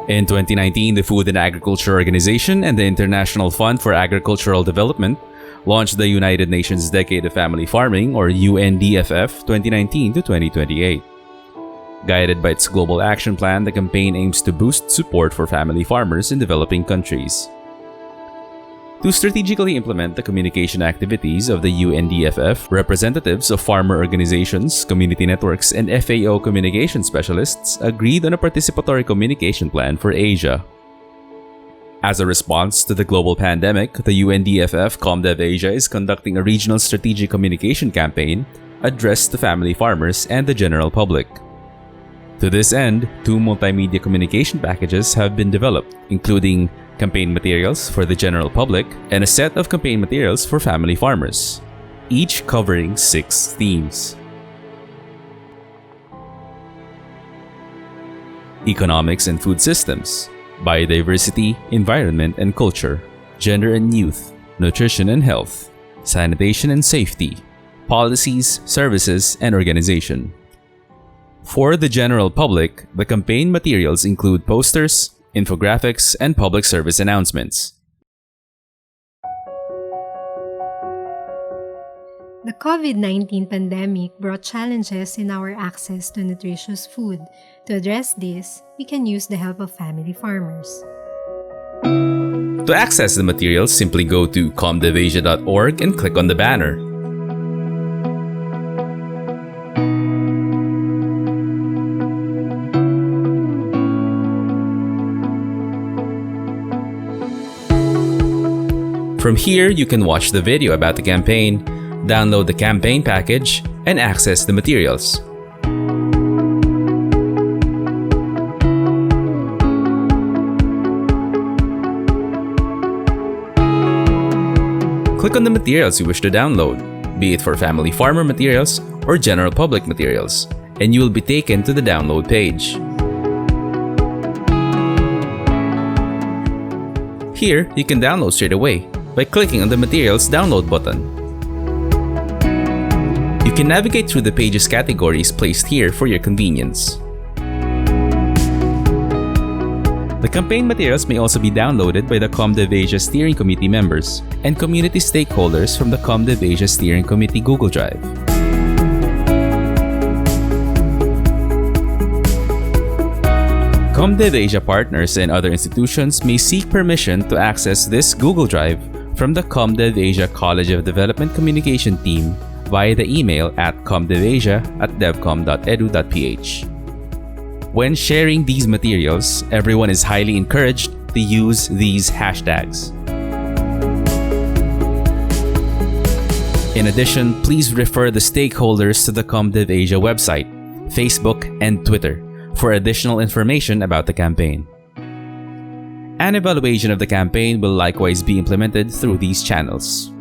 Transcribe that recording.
In 2019, the Food and Agriculture Organization and the International Fund for Agricultural Development launched the United Nations Decade of Family Farming, or UNDFF, 2019 to 2028. Guided by its global action plan, the campaign aims to boost support for family farmers in developing countries. To strategically implement the communication activities of the UNDFF, representatives of farmer organizations, community networks, and FAO communication specialists agreed on a participatory communication plan for Asia. As a response to the global pandemic, the UNDFF ComDev Asia is conducting a regional strategic communication campaign addressed to family farmers and the general public. To this end, 2 multimedia communication packages have been developed, including campaign materials for the general public and a set of campaign materials for family farmers, each covering 6 themes. Economics and food systems, biodiversity, environment and culture, gender and youth, nutrition and health, sanitation and safety, policies, services, and organization. For the general public, the campaign materials include posters, infographics, and public service announcements. The COVID-19 pandemic brought challenges in our access to nutritious food. To address this, we can use the help of family farmers. To access the materials, simply go to comdevasia.org and click on the banner. From here, you can watch the video about the campaign, download the campaign package, and access the materials. Click on the materials you wish to download, be it for family farmer materials or general public materials, and you will be taken to the download page. Here, you can download straight away by clicking on the Materials Download button. You can navigate through the page's categories placed here for your convenience. The campaign materials may also be downloaded by the ComDev Asia Steering Committee members and community stakeholders from the ComDev Asia Steering Committee Google Drive. ComDev Asia partners and other institutions may seek permission to access this Google Drive from the ComDev Asia College of Development Communication team via the email at comdevasia@devcom.edu.ph. When sharing these materials, everyone is highly encouraged to use these hashtags. In addition, please refer the stakeholders to the ComDev Asia website, Facebook, and Twitter for additional information about the campaign. An evaluation of the campaign will likewise be implemented through these channels.